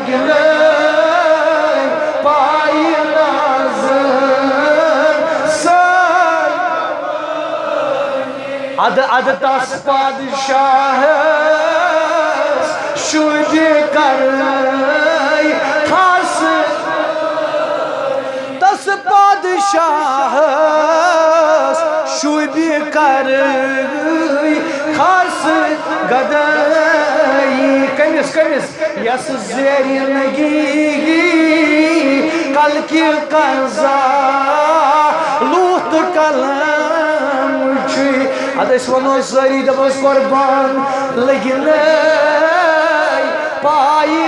لگن پائی نازن سر عد تاس پادشاہ شوی کرائی خاص تاس پادشاہ شوی کرائی خاص گدائی کمس یس زیری نگی کل کی قضا لوت کلام چی ادس ونو ساری دبس قربان لگن پائی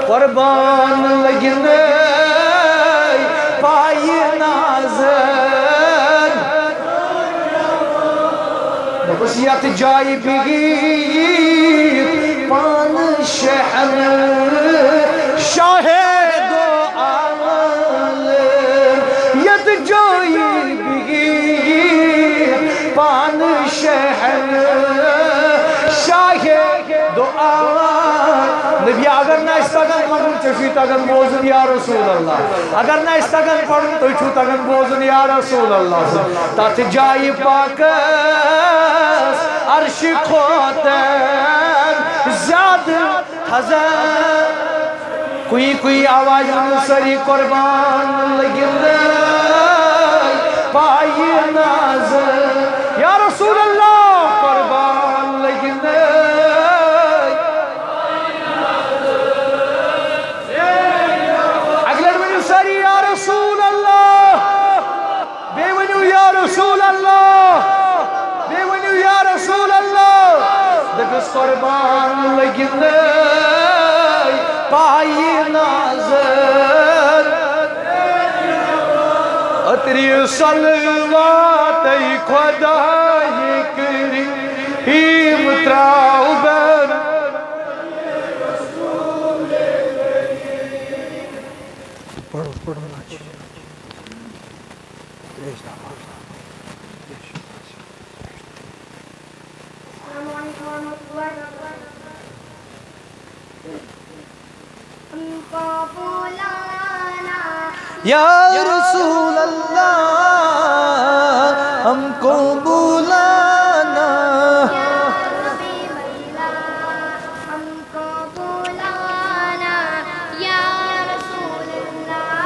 قربان لگن پائی نازن بس یت جائی بگیر پان شہر شاہد و عالم یت جائی بگیر پان شہر شاہد و عالم نبی اگر نہ استگن پڑھن چشی تگن بوزن یا رسول اللہ اگر نہ استگن پڑھن تو چھو تگن بوزن یا رسول اللہ تات جائی پاکس عرش خوتن زیاد حضر کوئی آواز سری قربان لگن پائی نازر یا رسول اللہ قربان لگن رسول اللہ بے ونیو یا رسول اللہ دکس قربان لگن پائی نازر اتری صلوات ای خدای کریم تراؤ بر پڑھو یا رسول اللہ ہم کو بلانا ہم کو بلانا یا رسول اللہ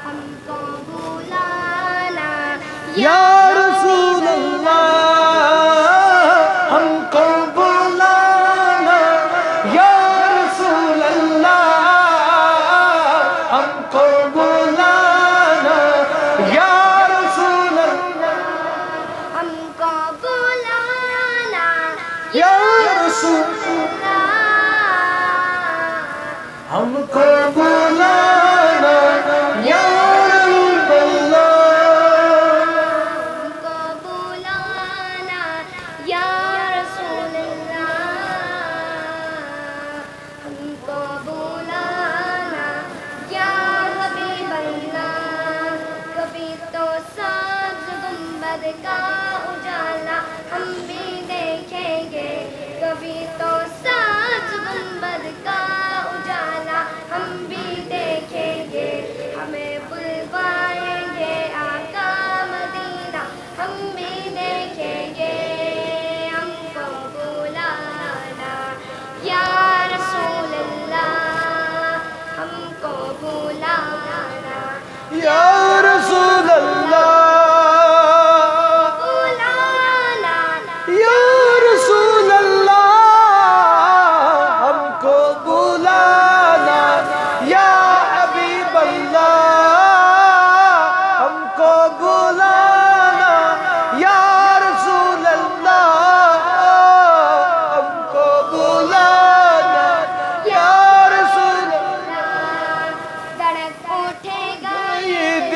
ہم کو بلانا یا رسول اللہ ہم کو بلانا یا رسول اللہ ہم کو بلانا یا رسول اللہ ہم کو بلانا یا رسول اللہ ہم کو بلانا یا رسول اللہ ہم کو بلانا یا رسول اللہ ہم کو بلانا یا حبیب اللہ کبھی تو سبز گنبد کا اجالا ہم بھی دیکھیں گے کبھی تو سبز گنبد کا اجالا ہم بھی دیکھیں گے ہمیں بلوائیں گے آقا مدینہ ہم بھی دیکھیں گے ہم کو بلانا یا رسول اللہ ہم کو بلانا یا رسول اللہ بلانا یا رسول اللہ ہم کو بلانا یا حبیب اللہ ہم کو بلانا یا رسول اللہ ہم کو بلانا یا رسول اللہ دڑک اٹھے گا یہ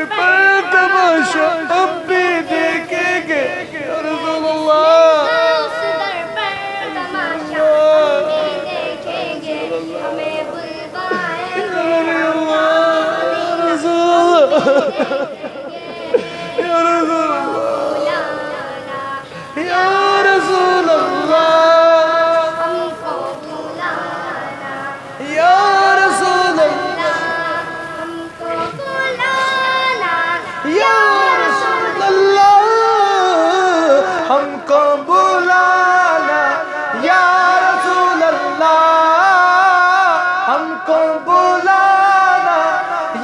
پر تماشا ہم بھی دیکھیں گے یا رسول اللہ اس در پر تماشا ہم بھی دیکھیں گے ہمیں بلوائے یا رسول اللہ ہم کو بلانا یا رسول اللہ ہم کو بلانا یا رسول اللہ ہم کو بلانا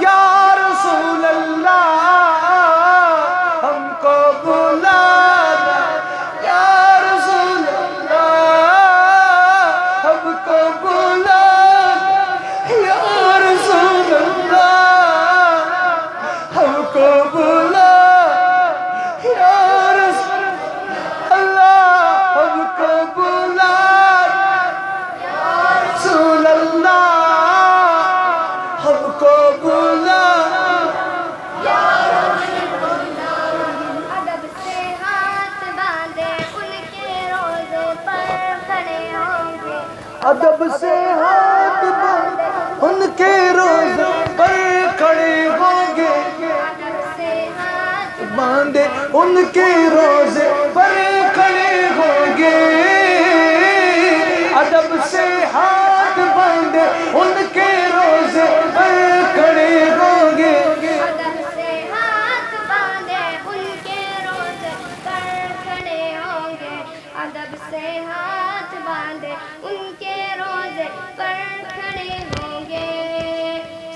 یا رسول اللہ ہم کو بلانا یا رسول اللہ ہم کو بلانا یا رسول اللہ ہم کو بلانا یا رسول اللہ ہم کو بلانا یا رسول اللہ ہم کو بلانا یا رسول اللہ ہم کو بلانا ادب سے ہاتھ باندھے ان کے روزے پر کھڑے ہوں گے ادب سے ہاتھ باندھے ان کے روزے پر کھڑے ہوں گے ادب سے ہاتھ باندھے ان کے روزے پر کھڑے ہوں گے ادب سے ہاتھ باندھے ان کے روزے پر کھڑے ہوں گے ادب سے ہاتھ باندھے ان کے روزے پر کھڑے ہوں گے ادب سے ہاتھ باندھے ان کے روزے پر کھڑے ہوں گے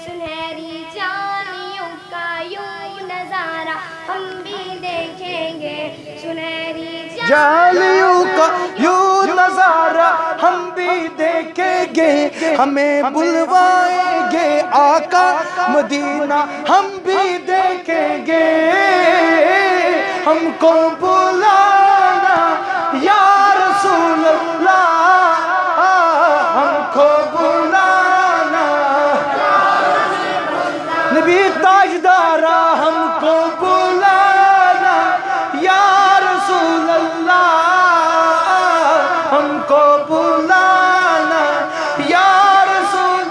سنہری جانیوں کا یوں نظارہ ہم بھی دیکھیں گے سنہری جالیوں کا یوں نظارہ ہم بھی دیکھیں گے ہمیں بلوائیں گے آقا مدینہ ہم بھی دیکھیں گے ہم کو بلانا یا رسول اللہ ہم کو بلانا نبی تاجدارہ ہم کو بلانا یا رسول اللہ ہم کو بلانا یا رسول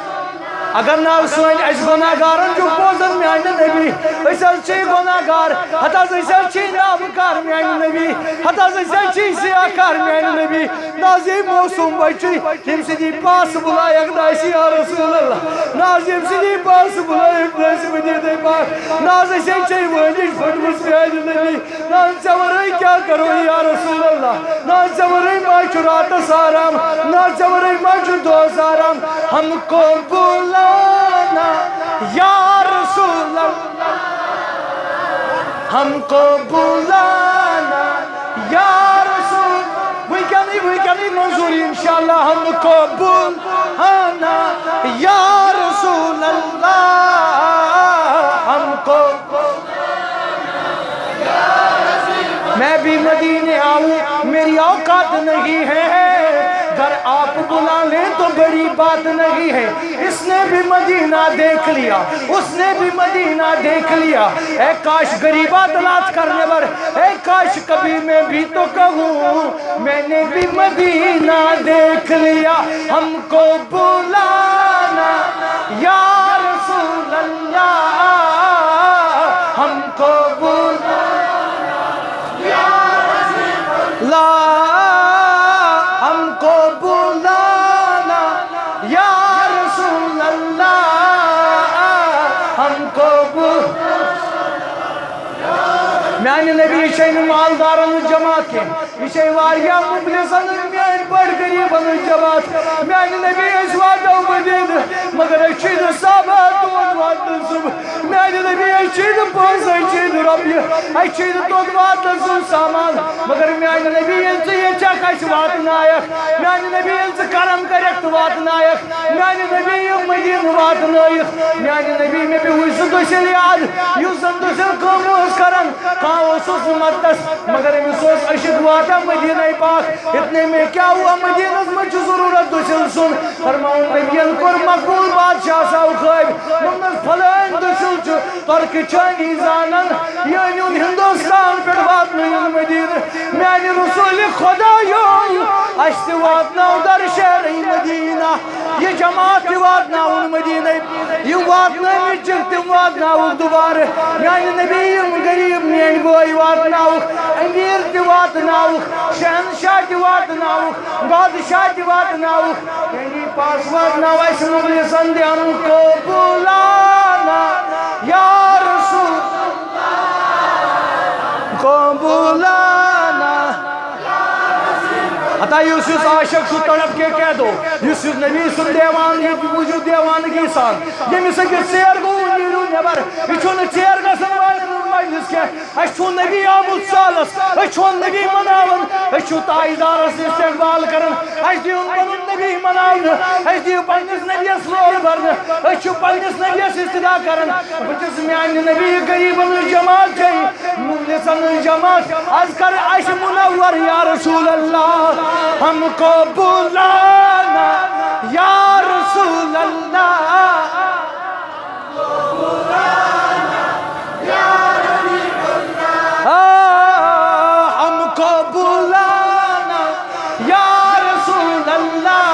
اگر نہ سوئن اس گناہگارن جو بوزن میان نبی اسل چی گناہگار حتی اسل چی نابکار میان نبی حتی اسل چی سیاکار میان نبی نازی موسم بچی ہم سیدی پاس بلائیک دائسی یا رسول اللہ نازی ہم سیدی پاس بلائیک دائسی مدید پاک نازی سے چی ونیش فٹمس میان نبی ناز چورائی کیا کرو یا رسول اللہ ناز چورائی ماچو رات سارام ناز چورائی ماچو دو سارام ہم کو بلانا یا رسول اللہ ہم کو بلانا یا رسول وہی کمی منظوری انشاءاللہ ہم کو بلانا یا رسول اللہ ہم کو میں بھی مدینے آؤں میری اوقات نہیں ہے اگر آپ بلا لیں تو بڑی بات نہیں ہے اس نے بھی مدینہ دیکھ لیا اس نے بھی مدینہ دیکھ لیا اے کاش غریبہ دلات کرنے پر اے کاش کبھی میں بھی تو کہوں میں نے بھی مدینہ دیکھ لیا ہم کو بلانا یا رسول اللہ ہم کو بلانا لا ہم کو بلانا یا رسول اللہ ہم کو میانی نبی شہن مالدارن جماعت کے یہ واریا مبلسن میان بڑھ غریبن جماعت میانی نبی واتو مدین مگر اشید صحابہ دود واتن سب میانی نبی اشید پانس اشید ربی اشید دود واتن سب سامان مگر میانی نبی یہ چک اس واتن آیک میانی نبی کرم کرک واتن آیک میانی نبی مدین واتن آیک میانی نبی میں بھی ہوئی سندوشل یاد یو سندوشل کاموز کرن کاؤسوس مدس مگر امسوس اشد واتا مدینہ پاک اتنے میں کیا ہوا مدینہ میں جو ضرورت دوشل سن فرماؤں نبیان کر مقبول بادشاہ ساو خائب نمز پھلائن دوشل چو ترک چانی زانن یہ ہندوستان پہ واتن مدینہ میانی رسول خدا اشت واتناو در شہر مدینہ یہ جماعت واتناو مدینہ یہ واتناو چک تم واتناو دوبارہ میانی نبی غریب میانی بوئی واتناو امیر تی واتناو شہنشاہ تی واتناو بادشاہ تی واتناو میانی پاس واتناو اس مبلسن دی ہم کو بلانا یا رسول کو بلانا حتی یوسف عاشق سو طرف کے کہہ دو یوسف نبی سن دیوان یہ وجود دیوانگی سان یہ مثل کہ سیر گو نیرو نبر یہ چھونے سیر گا سنوائن مجلس کے اشو نبی آمد سالس اشو نبی مناون اشو تائیدار سے استقبال کرن اش دیون پنن نبی مناون اش دیو پنس نبی اسلول برن اشو پنس نبی استدا کرن بچس میان نبی قریبن جماعت جائی مجلسن جماعت از کر اش منور یا رسول اللہ ہم کو بلانا یا رسول اللہ ہم کو بلانا یا رسول اللہ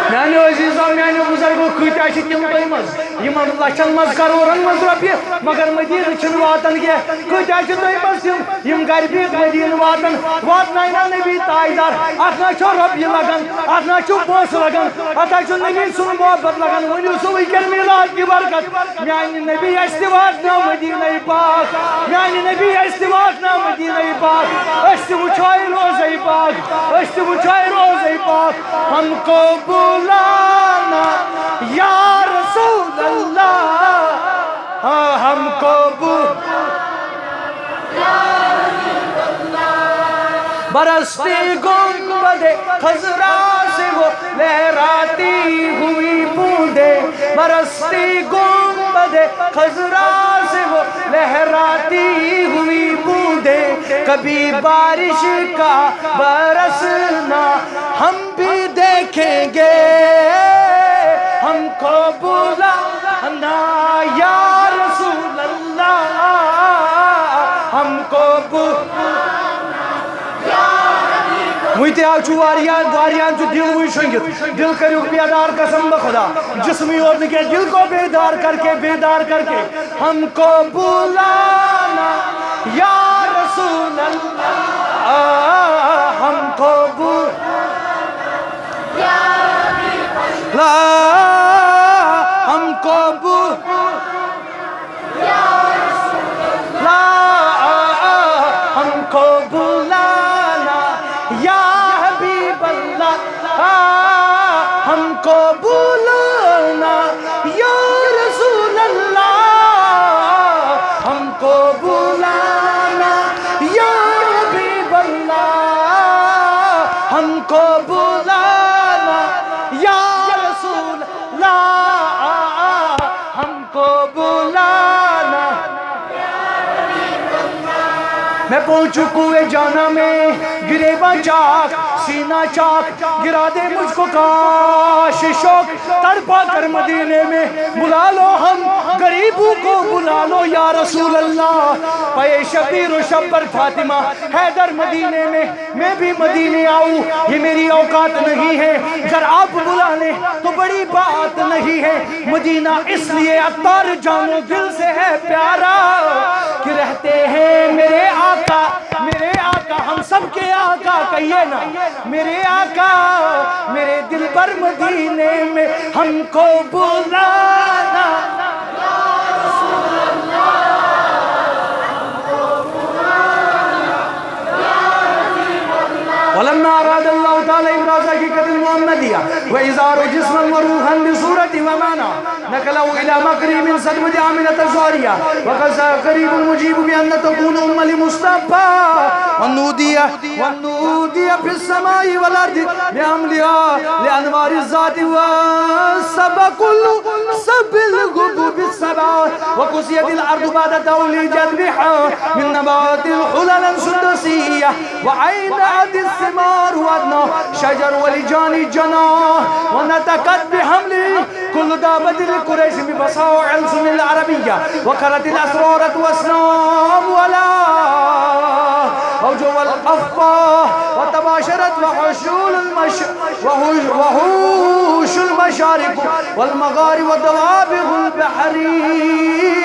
میانو عزیزاں میانو بزرگو کتیا چھ تم تمز یمن لچھن مز کرورن مز رۄپیہِ مگر مدینہ چھن واتن کینٛہہ کتیا چھ تمز یم گھر بہت مدینہ واتن واتناینا نبی تاجدار اتھ نا چھو رۄپیہِ لگان اتھ نا چھو پونسہٕ لگان اتھ چھو نبی سُنٛد محبت لگان ؤنِو سُہ وٕنکٮ۪ن میلاد کی برکت میانہِ نبی اَسہِ تہِ واتناو مدینہ پاک میانہِ نبی اَسہِ تہِ واتناو مدینہ پاک أسۍ تہِ وٕچھو روزے پاک أسۍ تہِ وٕچھو روزے پاک ہم کو بلانا یا رسول اللہ ہم کو برستی گنبد خضرا سے وہ لہراتی ہوئی بوندے برستی گنبد خضرا سے وہ لہراتی ہوئی بوندے کبھی بارش کا برسنا ہم بھی دیکھیں گے ہم کو بلانا یا رسول اللہ ہم کو ویتے آچو واریان چو دل ہوئی شنگت دل کریو بیدار قسم بخدا جسمی اور نکے دل کو بیدار کر کے ہم کو بلانا یا رسول اللہ ہم کو ہم کو ہم کو بلانا یا حبیب اللہ ہم کو بلانا یا رسول اللہ ہم کو بلانا یا حبیب اللہ ہم کو بلانا یا رسول اللہ ہم کو بلانا میں پہنچوں کوئے جانا میں گریباں چاک سینہ چاک گرا دے مجھ کو کاش شوق تڑپا کر مدینے میں بلا لو ہم غریبوں کو بلا لو یا رسول اللہ پے شبیر و شبر فاطمہ حیدر مدینے میں بھی مدینے آؤں یہ میری اوقات نہیں ہے گر آپ بلا لیں تو بڑی بات نہیں ہے مدینہ اس لیے عطار جانو دل سے ہے پیارا کہ رہتے ہیں میرے آقا ہم سب کے آقا کہیے نا میرے آقا میرے دل پر مدینے میں ہم کو بلانا ولما أراد الله تعالى إبراز حقيقة المحمدية وإظهار جسما وروحا بصورة ومعنى نقله إلى مقري من صدمة آمنة الزهرية وقد قريب المجيب بأن تكون أم لمصطفى والنودي في السماء والأرض بحملها لأنوار الذات وسب كل سب الغب السبع وكسيت الأرض بعد تولي جذبها من نبات الحلل سدسية وعينت الثمار وأدنى شجر ولجان جناه ونتكت بحمله كل دابة لقريش ببصائع السن العربية وكرت الأسرار وأسنام ولا أوجو الأفقاه وتباشرت وحوش المشارق والمغارب والدوابغ البحرية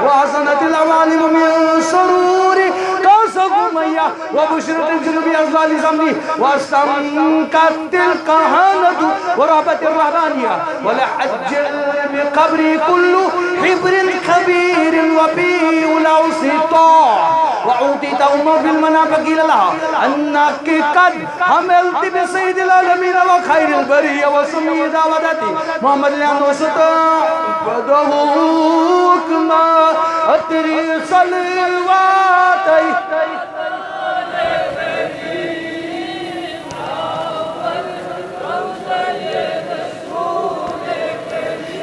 وحسنت العوالم من سرور كوس أمية وبشرت الجنوب أزلال زمري واستنكت الكهنة ورهبت الرهبانية ولحج بقبر كل حبر كبير وبيع الأوسطاء وأعطيت أمه في المنام فقيل لها أنك قد حملت بسيد العالمين وخير البرية وسمي دعوتي محمد لأن وسطاء فدهوك ما أتري صلواتي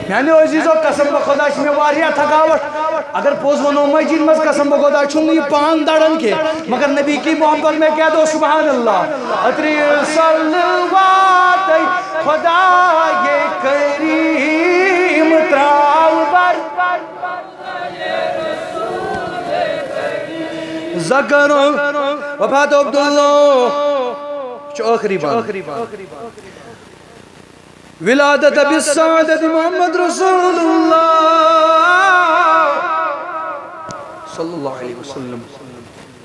میانے عزیزو قسم بخدا میں واریاں تھکاوٹ اگر پوز ونو مجید مز قسم بخدا چھوں یہ پان دڑن کے مگر نبی کی محبت میں کہہ دو سبحان اللہ اتری صلوات خدا یہ کریم تراو بر زکر وفات عبداللہ چو آخری بات ولادت بالسعادت محمد رسول اللہ صلی اللہ علیہ وسلم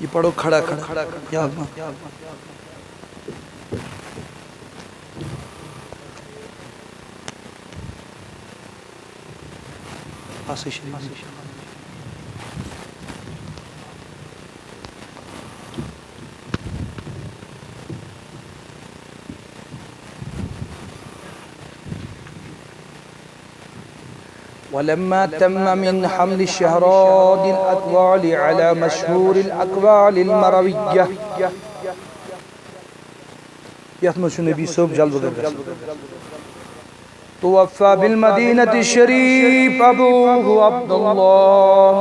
یہ پڑھو کھڑا یا اللہ آسے شریف ولما تم من حمل الشهراد الأطوال على مشهور الأقوال المروية يثمش النبي صوب جلب غير توفى بالمدينة الشريف أبوه عبد الله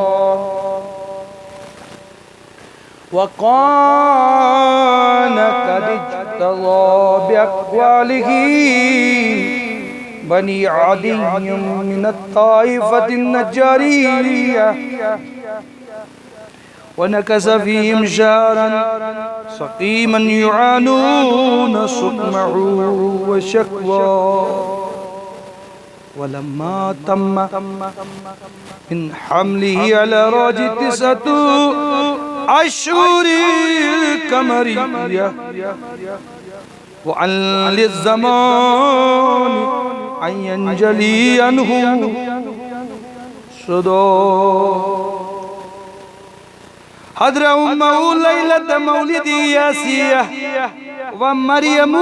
وكان قد اجتضى بأقواله بني عدي من الطائفة النجارية ونكس فيهم شهرا سقيما يعانون سقمه وشكوى ولما تم من حمله على راج 9 أشهر قمرية وعن للزمان أن ينجلي عنه صدور حضر أمه ليلة مولد ياسية ومريم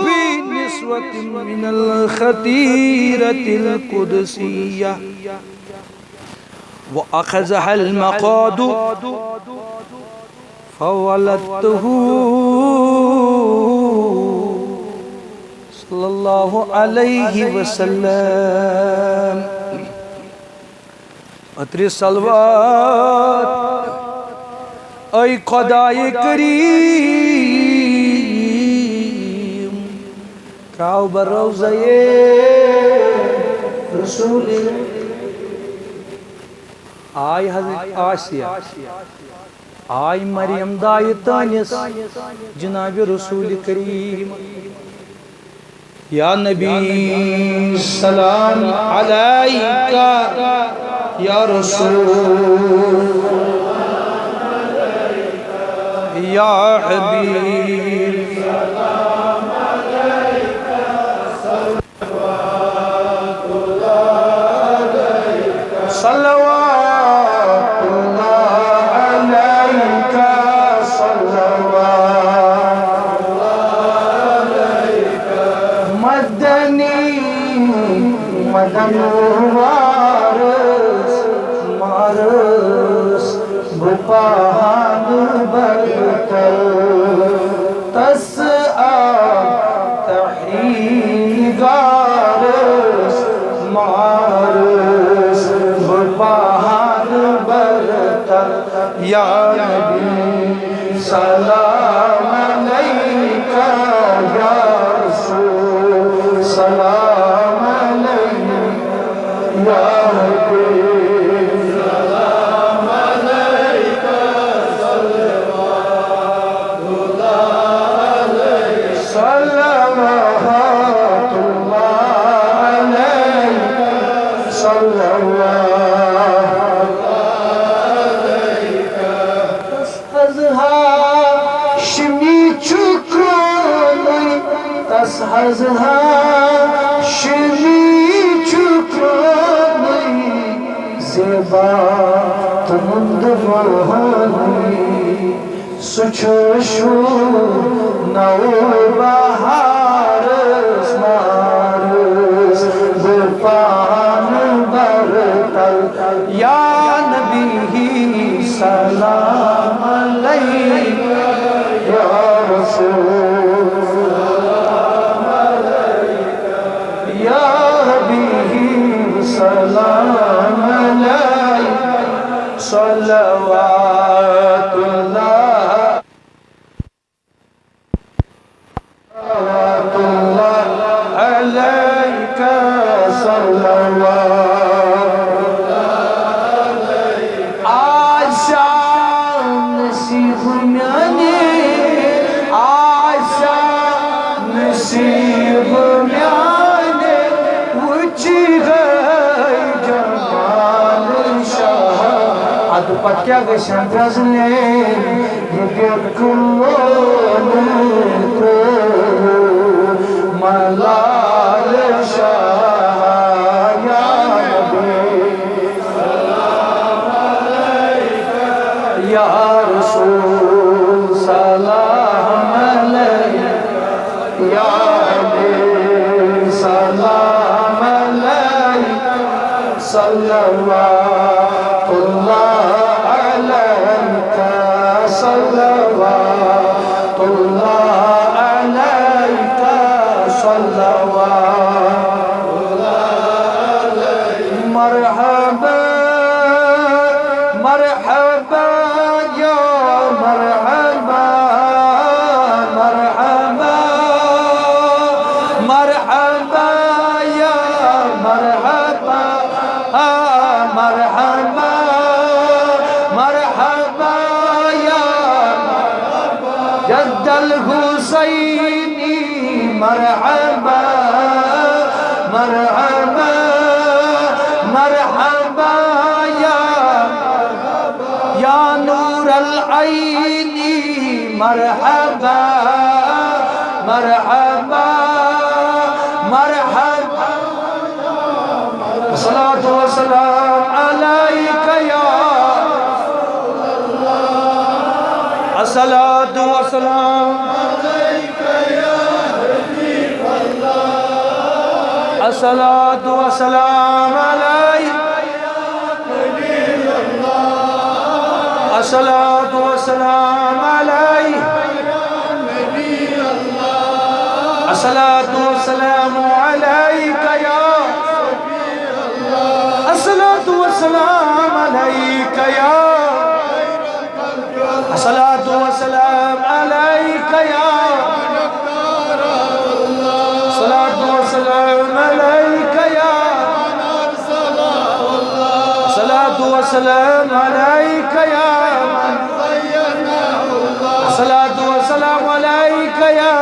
في نسوة من الخطيرة القدسية وأخذها المقاد فولدته صلی اللہ علیہ وسلم اتری صلوات اے خدائے کریم تراو بر روضہ رسول آئی حضرت آسیہ آئی مریم دائی تانس جناب رسول کریم یا نبی سلام علیکہ یا رسول یا حبیب سلام علیکہ صلوات اللہ علیکہ صلوات اللہ علیکہ مدن وارس مارس بپاہن برکل تسعى تحیی گارس مارس سچوشو نو بہارس مارس بپان برتل یا نبی سلام علیک یا رسول سلام علیک یا حبیب سلام علیک صلوات اللہ علیک صلوات آشا نصیب میانے آشا نصیب میانے وچی گئی جمال شاہ اد پتیا گشن گزنے رگت کلون ملال شاہ یا نبی سلام علیک یا رسول سلام علیک یا حبیب سلام علیک صلوات اللہ علیک صلوات اللہ علیک صلوات اللہ علیک مرحبا مرحبا یا مرحبا مرحبا مرحبا یا مرحبا مرحبا مرحبا یا جد الحسینی مرحبا مرحبا مرحبا یا نور العین مرحبا مرحبا مرحبا الصلاة والسلام عليك يا الصلاة والسلام عليك يا حبيب الله الصلاة والسلام عليك يا حبيب الله الصلاة والسلام عليك يا نبي الله الصلاة والسلام عليك يا الصلاة والسلام عليك يا الصلاة والسلام عليك يا الصلاة والسلام عليك يا الصلاة والسلام عليك يا الصلاة والسلام عليك يا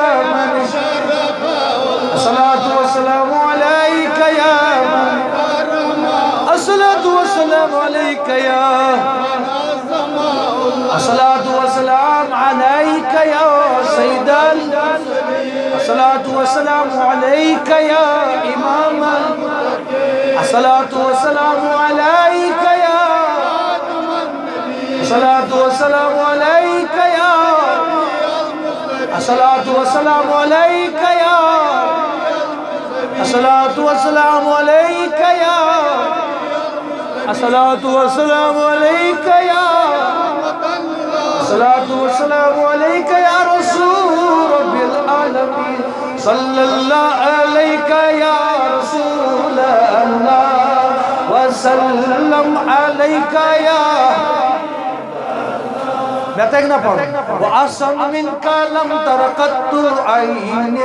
الصلاة والسلام عليك يا الصلاة والسلام عليك يا الصلاة والسلام عليك يا سيد الصلاة والسلام عليك يا إمام الصلاة والسلام عليك يا الصلاة والسلام عليك يا الصلاة والسلام عليك يا الصلاة والسلام عليك يا الصلاة والسلام عليك يا الصلاة والسلام عليك يا رسول رب العالمين صلى الله عليك يا رسول الله وسلم عليك يا میں تیکنا پڑھوں وَأَحْسَنُ مِنْكَ لَمْ تَرَ قَطُّ عَيْنٍ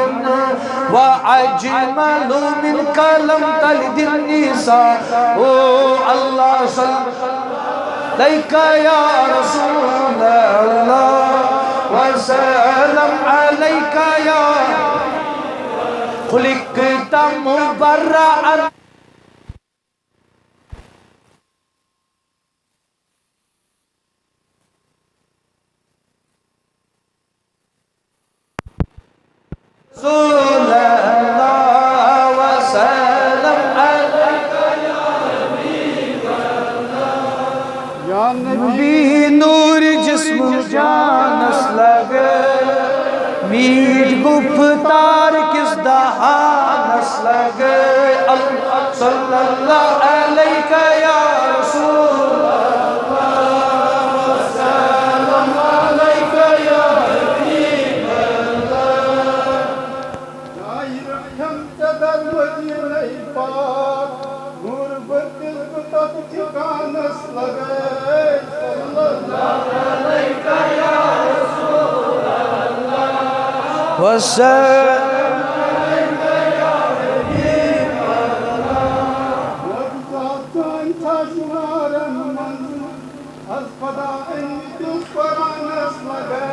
وَأَجْمَلُ مِنْكَ لَمْ تَلِدِ النِّسَاءُ اللہ صلی علیک یا رسول اللہ وسلم علیک یا خلقت مبرعا رسول اللہ وسلم علیک یا حبیب اللہ یا نبی جانس لگے میٹ گفتار کس دہانس لگے صلی اللہ علیہ یا رسول اللہ وسلم علیہ یا حبیب اللہ Şair hem teder Medine-i Pak Gurbet izbutat çıkanes lage Sallallahu aleyke ya Resulallah وسلم Vazzaten taşnaren manzil Az fadaen düz paranes lage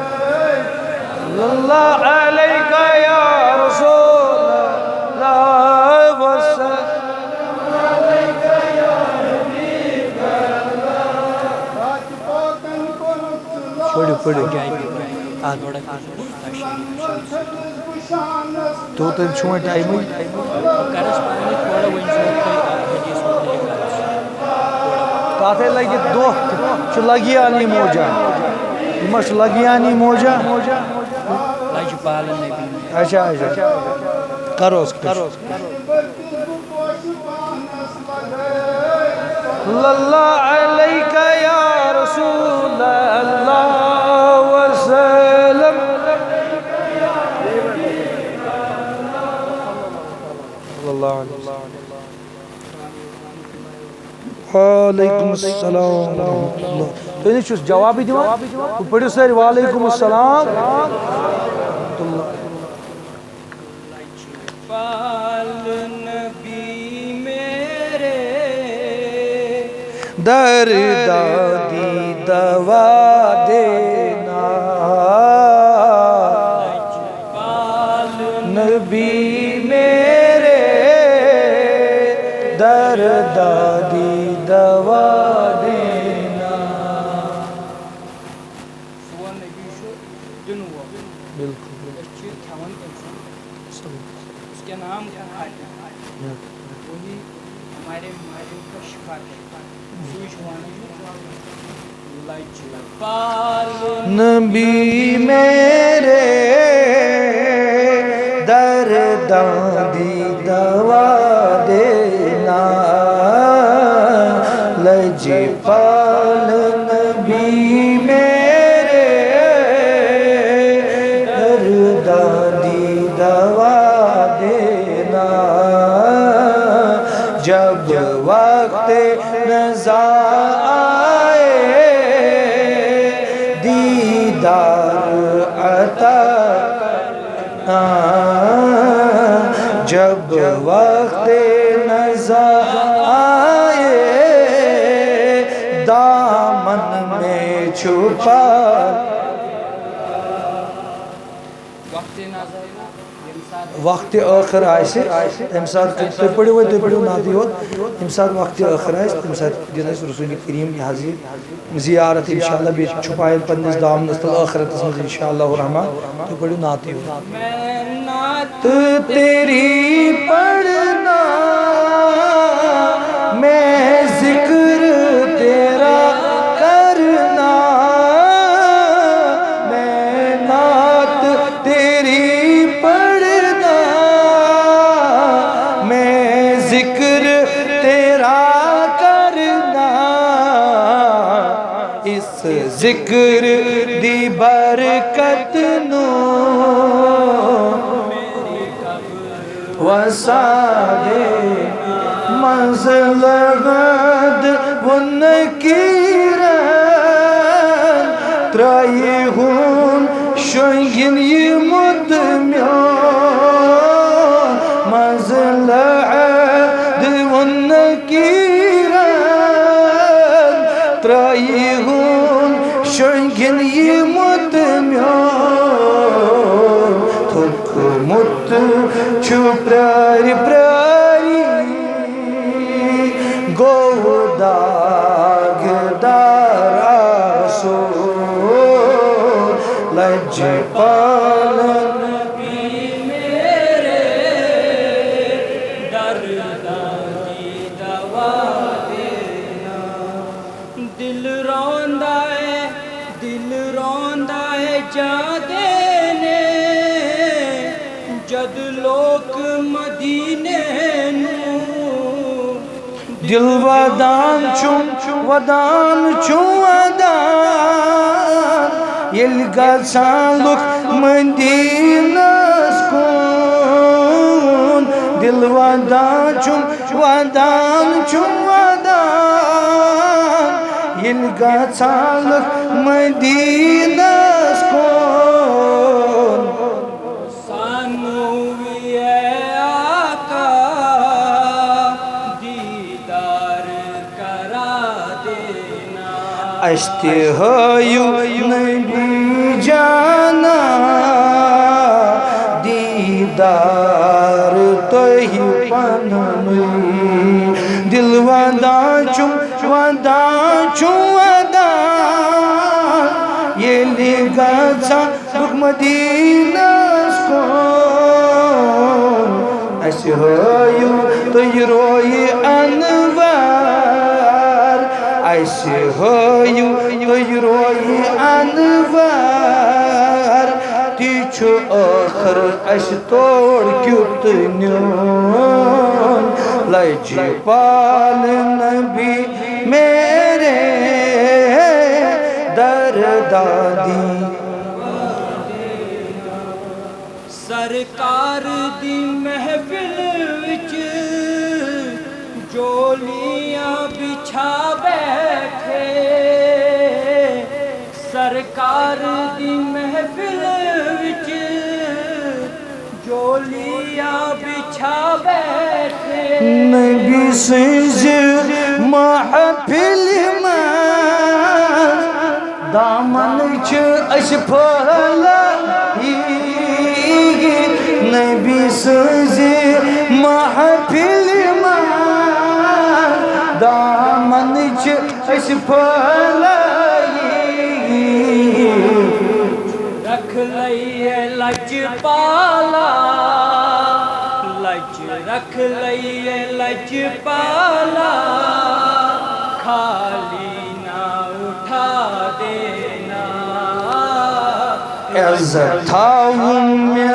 اللہ علیہ یا رسول اللہ وسلم علیہ یا حبیب Takipaten konutlar پڑھو تو تم چھوئے ٹائم تاتے لگی دو چھو لگی آنی موجہ مش لگی آنی موجہ اچھا اچھا کروز اللہ علیہ یا رسول اللہ وسلم اللہ علیہ وعلیکم السلام ورحمۃ اللہ تو نہیں چھوس جوابی دیوان تو پڑھو سر وعلیکم السلام ورحمۃ اللہ پال نبی میرے در دادی دوا دینا نبی میرے در دادی دوا دینا بالکل اس کے نام کیا ہے وہی ہمارے بیماریوں کا شفا ہے نبی میرے در دادی دوا دینا لجپال نبی میرے در دادی دوا دینا جب وقت نزا آئے دیدار عطا جب وقت نزا آئے دامن میں چھپا وقت آخر آئیسے امساد تُو پڑھو ہوئے تُو پڑھو نادی ہوت امساد وقت آخر آئیسے امساد جنس رسول کریم کی حضیر زیارت انشاءاللہ بھی چھپائے پندس دام نستل آخرت اسمد انشاءاللہ الرحمن تُو پڑھو نادی ہوت تو تیری پڑھنا میں ذکر تیرا کرنا میں نعت تیری پڑھنا میں ذکر تیرا کرنا اس ذکر دی برکت نو وسادے منزل غد ونکیرن ترائی ہون شنگن یمت میان منزل غد ونکیرن ترائی ہون شنگن یمت میان تھک مت چھو پراری پراری گو داغ دارا سو لج پالن نبی میرے در دادی دوا دینا دل روندہ ہے دل روندہ دل ودان چھم ودان چھم ودان یل گژھان لُکھ مدینس کُن دل ودان چھم ودان چھم ودان یل گژھان لُکھ مدینس کُن اشتی ہائیو نبی جانا دیدار تہی پنمی دل ودان چھم ودان یلی گژھان لُکھ مدینس کُن اَسہِ ہائیو تُہۍ رویہِ انوار اَسہِ ہائیو تُہۍ رویہِ انوار تی چھُ ٲخر اَسہِ تور کیُتھ نیُن لجہِ پال نبی میرے دردادی سرکار دی محفل وچ جولیاں بچھا بیٹھے سرکار دی محفل وچ جولیاں بچھا بیٹھے نبی سنز محفل دامن چھ اش پھلایی نبی سنز محفل دامن چھ اش پھلایی رکھ لئیے لج پالا لج رکھ لئیے لج پالا خالی نہ اٹھا دینا عزت تھاؤں میں